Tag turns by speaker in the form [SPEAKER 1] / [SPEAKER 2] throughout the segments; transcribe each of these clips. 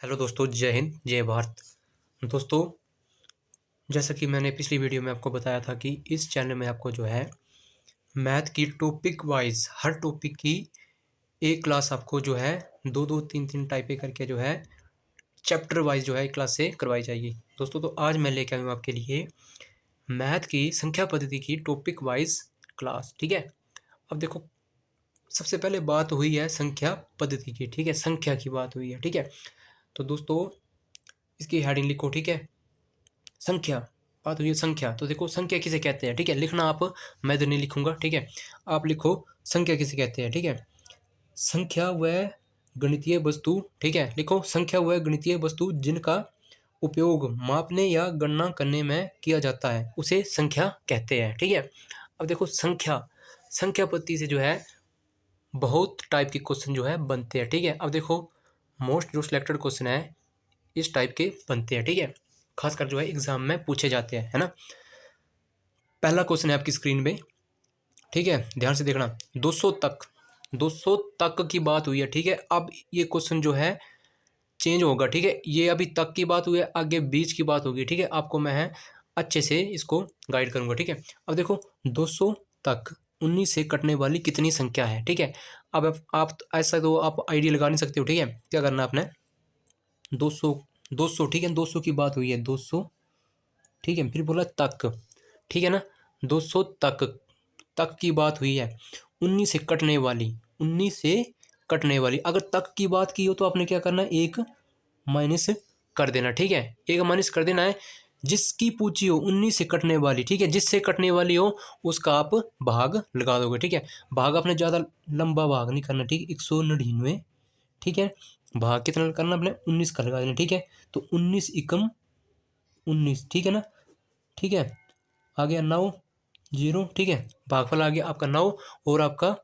[SPEAKER 1] Hello दोस्तों, जय हिंद, जय भारत। दोस्तों, जैसा कि मैंने पिछली वीडियो में आपको बताया था कि इस चैनल में आपको जो है मैथ की टॉपिक वाइज हर टॉपिक की एक क्लास आपको जो है दो दो तीन तीन टाइपें करके जो है चैप्टर वाइज जो है एक क्लास से करवाई जाएगी। दोस्तों, तो आज मैं लेके आया हूँ आपके लिए मैथ की संख्या पद्धति की टॉपिक वाइज क्लास। ठीक है, अब देखो, सबसे पहले बात हुई है संख्या पद्धति की। ठीक है, संख्या की बात हुई है। ठीक है, तो दोस्तों इसकी हेडिंग लिखो। ठीक है, संख्या। बात हुई है संख्या, तो देखो संख्या किसे कहते हैं। ठीक है, लिखना आप, मैं तो नहीं लिखूंगा। ठीक है, आप लिखो संख्या किसे कहते हैं। ठीक है, संख्या वह गणितीय वस्तु। ठीक है, लिखो संख्या वह गणितीय वस्तु जिनका उपयोग मापने या गणना करने में किया जाता है उसे संख्या कहते हैं। ठीक है, अब देखो संख्या संख्या पद्धति से जो है बहुत टाइप के क्वेश्चन जो है बनते हैं। ठीक है, अब देखो मोस्ट जो सिलेक्टेड क्वेश्चन है इस टाइप के बनते हैं। ठीक है, खासकर जो है एग्जाम में पूछे जाते हैं, है ना। पहला क्वेश्चन है आपकी स्क्रीन पे। ठीक है, ध्यान से देखना। 200 तक, 200 तक की बात हुई है। ठीक है, अब ये क्वेश्चन जो है चेंज होगा। ठीक है, ये अभी तक की बात हुई है, आगे बीच की बात होगी। ठीक है, आपको मैं है अच्छे से इसको गाइड करूंगा। ठीक है, अब देखो 200 तक 19 से कटने वाली कितनी संख्या है। ठीक है, अब आप ऐसा तो आप आइडिया लगा नहीं सकते हो। ठीक है, क्या करना है आपने, 200, 200। ठीक है, 200 की बात हुई है, 200। ठीक है, फिर बोला तक। ठीक है ना, 200 तक, तक की बात हुई है। 19 से कटने वाली, 19 से कटने वाली, अगर तक की बात की हो तो आपने क्या करना है, एक माइनस कर देना। ठीक है, एक माइनस कर देना है। जिसकी पूछी हो 19 से कटने वाली, ठीक है, जिससे कटने वाली हो उसका आप भाग लगा दोगे। ठीक है, भाग आपने ज़्यादा लंबा भाग नहीं करना। ठीक है, 199। ठीक है, भाग कितना करना आपने, 19 का लगा देना। ठीक है, तो 19 एकम 19। ठीक है ना। ठीक है, आ गया 9, 0। ठीक है, भागफल आ गया आपका 9, और आपका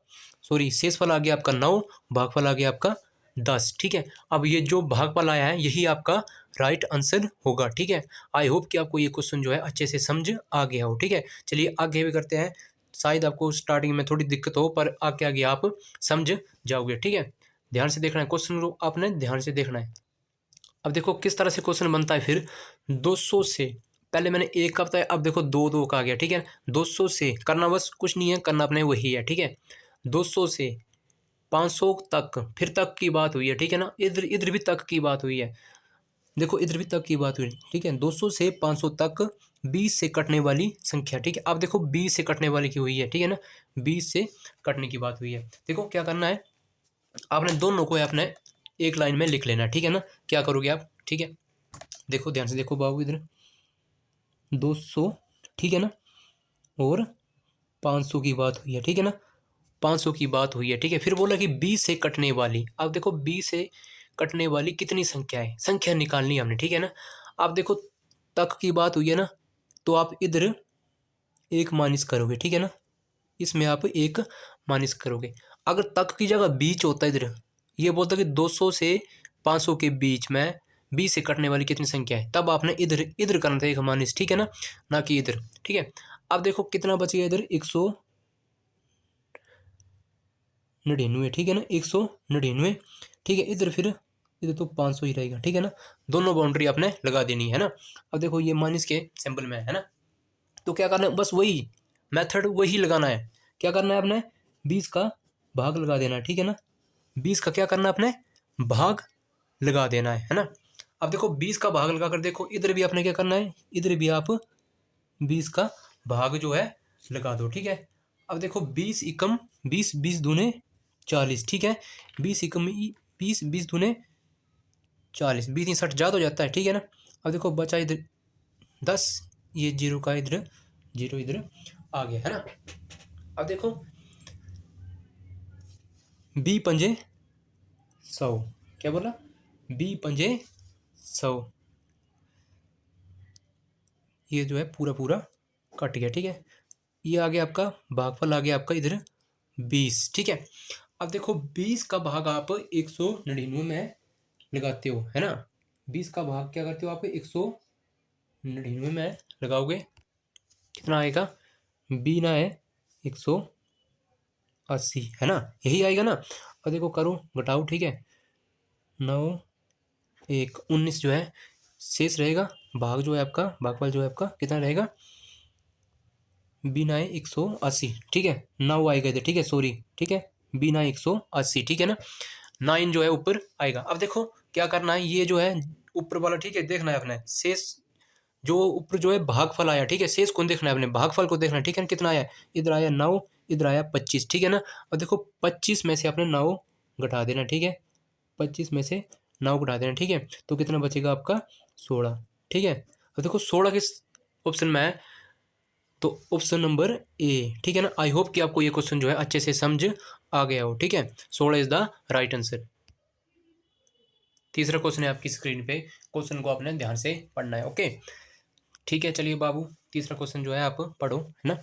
[SPEAKER 1] सॉरी शेषफल आ गया आपका 9, भागफल आ गया आपका 10। ठीक है, अब ये जो भागफल आया है यही आपका राइट आंसर होगा। ठीक है, आई होप कि आपको ये क्वेश्चन जो है अच्छे से समझ आ गया हो। ठीक है, चलिए आगे भी करते हैं। शायद आपको स्टार्टिंग में थोड़ी दिक्कत हो, पर आगे आगे आप समझ जाओगे। ठीक है, ध्यान से देखना है क्वेश्चन को, आपने ध्यान से देखना है। अब देखो किस तरह से क्वेश्चन बनता है। फिर 200 से, पहले मैंने एक का बताया, अब देखो दो दो का आ गया। ठीक है, 200 से करना बस कुछ नहीं है, करना अपने वही है। ठीक है, 200 से 500 तक, फिर तक की बात हुई है। ठीक है ना, इधर इधर भी तक की बात हुई है। देखो इधर भी तक की बात हुई। ठीक है, 200 से 500 तक 20 से कटने वाली संख्या। ठीक है, अब देखो 20 से कटने वाली की हुई है। ठीक है ना, 20 से कटने की बात हुई है। देखो क्या करना है, आपने दोनों को आपने एक लाइन में लिख लेना। ठीक है ना, क्या करोगे आप। ठीक है, देखो ध्यान से देखो बाबू, इधर 200। ठीक है ना, और 500 की बात हुई है। ठीक है ना, 500 की बात हुई है। ठीक है, फिर बोला कि 20 से कटने वाली, अब देखो 20 से कटने वाली कितनी संख्या है, संख्या निकालनी है हमने। ठीक है ना, अब देखो तक की बात हुई है ना, तो आप इधर एक माइनस करोगे। ठीक है ना, इसमें आप एक माइनस करोगे। अगर तक की जगह बीच होता है, इधर ये बोलता है कि 200 से 500 के बीच में 20 से कटने वाली कितनी संख्या है, तब आपने इधर इधर करना था एक माइनस। ठीक है ना कि इधर। ठीक है, अब देखो कितना बच गया इधर, 199। ठीक है ना, 199। ठीक है, इधर फिर इधर तो 500 ही रहेगा। ठीक है ना, दोनों बाउंड्री आपने लगा देनी है ना। अब देखो ये माइनस के सिंबल में है ना, तो क्या करना है, बस वही मेथड वही लगाना है। क्या करना है आपने, 20 का भाग लगा देना है। ठीक है ना, 20 का क्या करना है आपने, भाग लगा देना है ना। अब देखो 20 का भाग लगा कर देखो इधर भी आपने क्या करना है, इधर भी आप 20 का भाग जो है लगा दो। ठीक है, अब देखो 20 एकम 20, 20 दूने 40। ठीक है, 20 एकम 20, 20 दूने 40, 20 60 ज़्यादा हो जाता है। ठीक है ना, अब देखो बचा इधर 10, ये जीरो का इधर जीरो इधर आ गया है ना। अब देखो 20 पंजे 100, क्या बोला, 20 पंजे 100, ये जो है पूरा पूरा कट गया। ठीक है, ये आ गया आपका भागफल, आ गया आपका इधर 20। ठीक है, अब देखो 20 का भाग आप 199 में लगाते हो, है ना। 20 का भाग क्या करते हो आप, 199 में लगाओगे, कितना आएगा, बी ना है 180, है ना, यही आएगा ना। अब देखो करो घटाओ। ठीक है, 9 1 19 जो है शेष रहेगा, भाग जो है आपका भागफल जो है आपका कितना रहेगा, B9 180, ठीक है, 9 आएगा इधर, ठीक है, सॉरी, ठीक है, B9 180, ठीक है ना, 9 जो है ऊपर आएगा। अब देखो क्या करना है, ये जो है ऊपर वाला, ठीक है, देखना है अपने शेष जो ऊपर जो है भागफल आया, ठीक है, शेष कौन देखना है अपने, भागफल को देखना है, ठीक है ना, कितना आया, इधर आया 9, इधर आया 25, ठीक है ना। और देखो 25 में से आपने 9 घटा देना, ठीक है, 25 में से 9 घटा देना, ठीक है, तो कितना बचेगा आपका 16, ठीक है। अब देखो 16 किस ऑप्शन में है, तो ऑप्शन नंबर ए, ठीक है ना। आई होप कि आपको ये क्वेश्चन जो है अच्छे से समझ आ गया हो, ठीक है, 16 इज द राइट आंसर। तीसरा क्वेश्चन है आपकी स्क्रीन पे, क्वेश्चन को आपने ध्यान से पढ़ना है, ओके, ठीक है, चलिए बाबू, तीसरा क्वेश्चन जो है आप पढ़ो, है ना।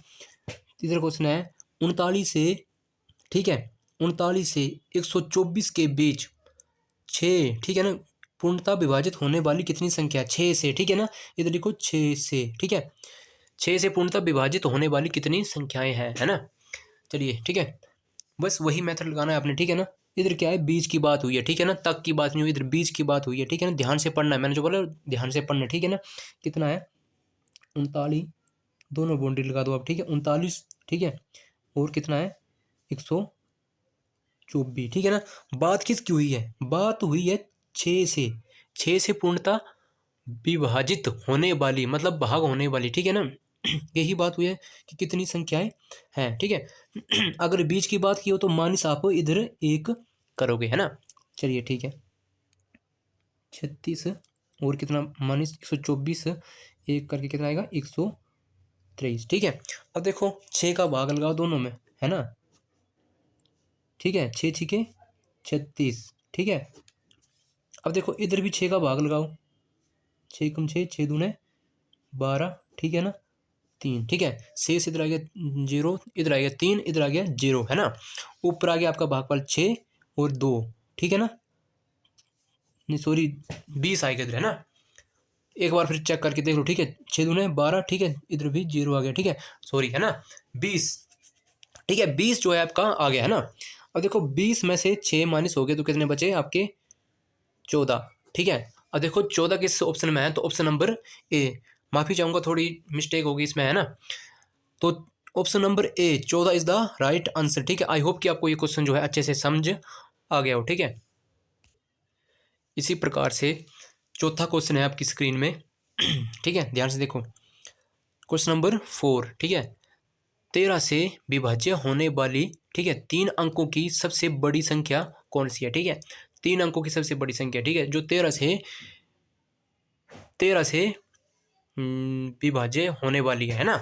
[SPEAKER 1] तीसरा क्वेश्चन है 39 से, ठीक है, 39 से 124 के बीच 6, ठीक है ना, पूर्णतः विभाजित होने वाली कितनी संख्या, 6 से, ठीक है ना, इधर लिखो 6 से, ठीक है, 6 से पूर्णतः विभाजित होने वाली कितनी संख्याएं हैं, है ना। चलिए, ठीक है, बस वही मेथड लगाना है आपने, ठीक है ना। इधर क्या है, बीज की बात हुई है, ठीक है ना, तक की बात नहीं हुई, इधर बीज की बात हुई है, ठीक है ना, ध्यान से पढ़ना है, मैंने जो बोला ध्यान से पढ़ना है, ठीक है ना। कितना है 39, दोनों बाउंड्री लगा दो आप, ठीक है, 39, ठीक है, और कितना है 124, ठीक है ना। बात किसकी हुई है, बात हुई है 6 से, 6 से पूर्णतः विभाजित होने वाली, मतलब भाग होने वाली, ठीक है ना। यही बात हुई है कि कितनी संख्याएं हैं, ठीक है। अगर बीच की बात की हो तो माइनस आप इधर एक करोगे, है ना। चलिए, ठीक है, 36 और कितना माइनस 124, एक करके कितना आएगा 123, ठीक है। अब देखो 6 का भाग लगाओ दोनों में, है ना, ठीक है, 6 6 के 36, ठीक है। अब देखो इधर भी 6 का भाग लगाओ, 6 कम 6, 6 दूने 12, ठीक है ना, 3, ठीक है, शेष इधर आ गया 0, इधर आ गया 3, इधर आ गया 0, है ना। ऊपर आ गया आपका भागफल 6 और 2, ठीक है ना, नहीं सॉरी 20 आएगा इधर, है ना। एक बार फिर चेक करके देख लो, ठीक है, 6 दूने 12, ठीक है, इधर भी 0 आ गया, ठीक है, सॉरी, है ना, 20, ठीक है, 20 जो है आपका आ गया, है ना। अब देखो 20 में से 6 माइनस हो गए तो कितने बचे आपके 14, ठीक है। अब देखो 14 किस ऑप्शन में है, तो ऑप्शन नंबर ए, माफ़ी चाहूँगा थोड़ी मिस्टेक होगी इसमें, है ना, तो option number A 14 is the right answer, ठीक है। आई होप कि आपको ये क्वेश्चन जो है अच्छे से समझ आ गया हो, ठीक है। इसी प्रकार से चौथा क्वेश्चन है आपकी स्क्रीन में, ठीक है, ध्यान से देखो, क्वेश्चन नंबर 4, ठीक है, 13 से विभाज्य होने वाली, ठीक है, 3 अंकों की सबसे बड़ी संख्या कौन सी है, ठीक है, 3 अंकों की सबसे बड़ी संख्या, ठीक है, जो 13 से विभाज्य होने वाली है ना,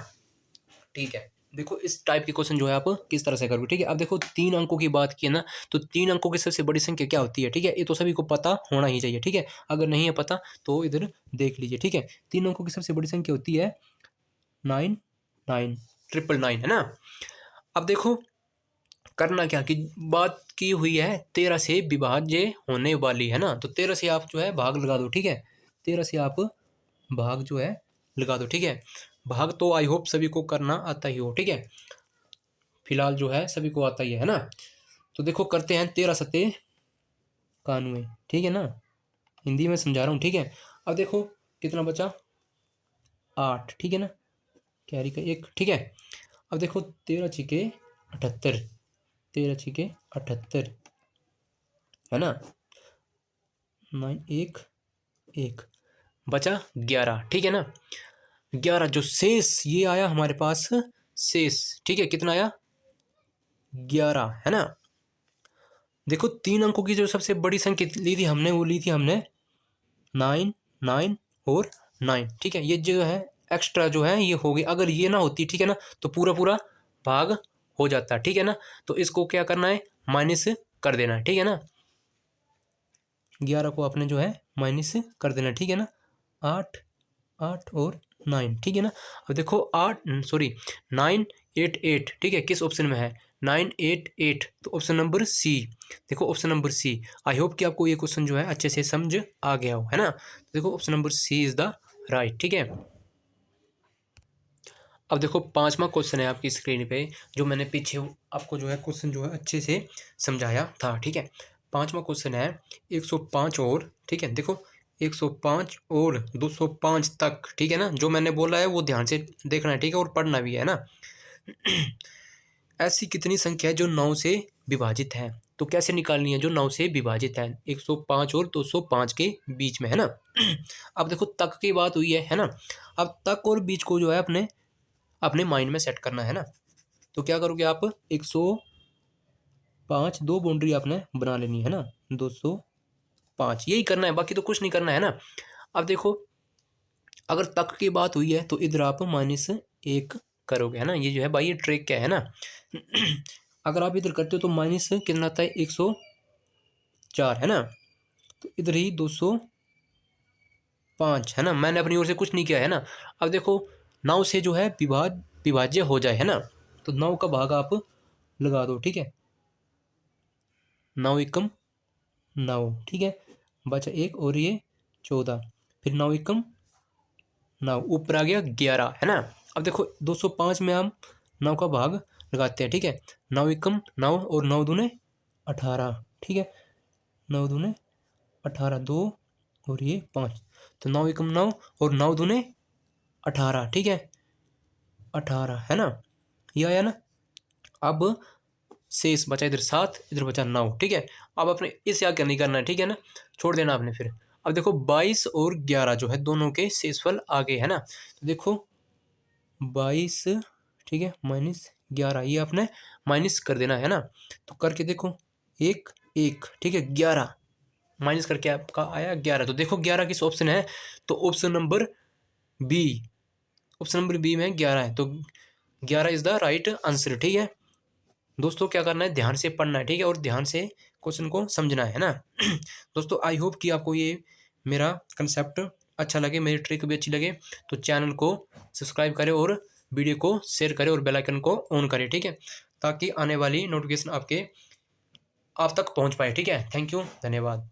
[SPEAKER 1] ठीक है। देखो इस टाइप के क्वेश्चन जो है आप किस तरह से करोगे, ठीक है। अब देखो 3 अंकों की बात की है ना, तो 3 अंकों की सबसे बड़ी संख्या क्या होती है, ठीक है, ये तो सभी को पता होना ही चाहिए, ठीक है। अगर नहीं है पता तो इधर देख लीजिए, ठीक है। 3 अंकों की सबसे बड़ी संख्या होती है 9 9 999, है ना। अब देखो करना क्या कि बात की हुई है 13 से विभाज्य होने वाली, है ना, तो 13 से आप जो है भाग लगा दो, ठीक है, 13 से आप भाग जो है लगा दो, ठीक है। भाग तो आई होप सभी को करना आता ही हो, ठीक है, फिलहाल जो है सभी को आता ही है ना। तो देखो करते हैं 13 सत्ते 91, ठीक है ना, हिंदी में समझा रहा हूँ, ठीक है। अब देखो कितना बचा 8, ठीक है ना, कैरी का 1, ठीक है। अब देखो 13 छिके 78, 13 छिके 78, है ना, 9 1 1 बचा 11, ठीक है ना, 11 जो शेष ये आया हमारे पास शेष, ठीक है, कितना आया 11, है ना। देखो 3 अंकों की जो सबसे बड़ी संख्या ली थी हमने, वो ली थी हमने 9 9 और 9, ठीक है, ये जो है एक्स्ट्रा जो है ये हो गई, अगर ये ना होती, ठीक है ना, तो पूरा पूरा भाग हो जाता, ठीक है ना। तो इसको क्या करना है, माइनस कर देना है, ठीक है ना, 11 को आपने जो है माइनस कर देना, ठीक है ना, 8 8 और 9, ठीक है ना। अब देखो 9 8 8, ठीक है, किस ऑप्शन में है 9 8 8, तो ऑप्शन नंबर सी, देखो option number C. I hope कि आपको ये क्वेश्चन जो है अच्छे से समझ आ गया हो, है ना। देखो option number C is the right, ठीक है। अब देखो 5वां क्वेश्चन है आपकी स्क्रीन पे, जो मैंने पीछे आपको जो है क्वेश्चन जो है अच्छे से समझाया था, ठीक है। 5वां क्वेश्चन है 105 और, ठीक है, देखो 105 और 205 तक, ठीक है ना। जो मैंने बोला है वो ध्यान से देखना है, ठीक है, और पढ़ना भी है ना। ऐसी कितनी संख्या है जो 9 से विभाजित है? तो कैसे निकालनी है जो 9 से विभाजित है? 105 और 205 के बीच में, है ना। अब देखो तक की बात हुई है ना। अब तक और बीच को जो है अपने अपने माइंड में सेट करना है ना। तो क्या करोगे आप, 105 दो बाउंड्री आपने बना लेनी है ना, 205 यही करना है, बाकी तो कुछ नहीं करना है ना। अब देखो अगर तक की बात हुई है तो इधर आप -1 करोगे, है ना। ये जो है भाई ये ट्रिक क्या है ना। अगर आप इधर करते हो तो माइनस कितना आता है, 104, है ना। तो इधर ही 205, है ना। मैंने अपनी ओर से कुछ नहीं किया है ना। अब देखो 9 से जो है विभाज्य हो जाए, है ना। तो 9 का भाग आप लगा दो, ठीक है। 9 एकम 9, ठीक है। बचा 1 और ये 14, फिर 9 एकम 9, ऊपर आ गया 11, है ना। अब देखो 205 में हम 9 का भाग लगाते हैं, ठीक है। 9 एकम 9 और 9 दूने 18, ठीक है। 9 दूने 18, 2 और ये 5, तो 9 एकम 9 और 9 दूने 18, ठीक है। 18, है ना, ये आया ना। अब शेष बचा इधर 7, इधर बचा 9, ठीक है। अब अपने इससे आगे नहीं करना है, ठीक है ना, छोड़ देना आपने। फिर अब देखो 22 और 11 जो है दोनों के शेषफल आगे, है ना। तो देखो 22, ठीक है, -11, ये आपने माइनस कर देना है ना। तो करके देखो 1 1, ठीक है, 11 माइनस करके आपका आया 11। तो देखो 11 किस ऑप्शन है, तो option number B, option number B में 11 है। तो 11 इज द राइट आंसर, ठीक है। दोस्तों क्या करना है, ध्यान से पढ़ना है, ठीक है, और ध्यान से क्वेश्चन को समझना है ना। दोस्तों आई होप कि आपको ये मेरा कंसेप्ट अच्छा लगे, मेरी ट्रिक भी अच्छी लगे। तो चैनल को सब्सक्राइब करें और वीडियो को शेयर करें और बेल आइकन को ऑन करें, ठीक है, ताकि आने वाली नोटिफिकेशन आप तक पहुंच पाए, ठीक है। थैंक यू, धन्यवाद।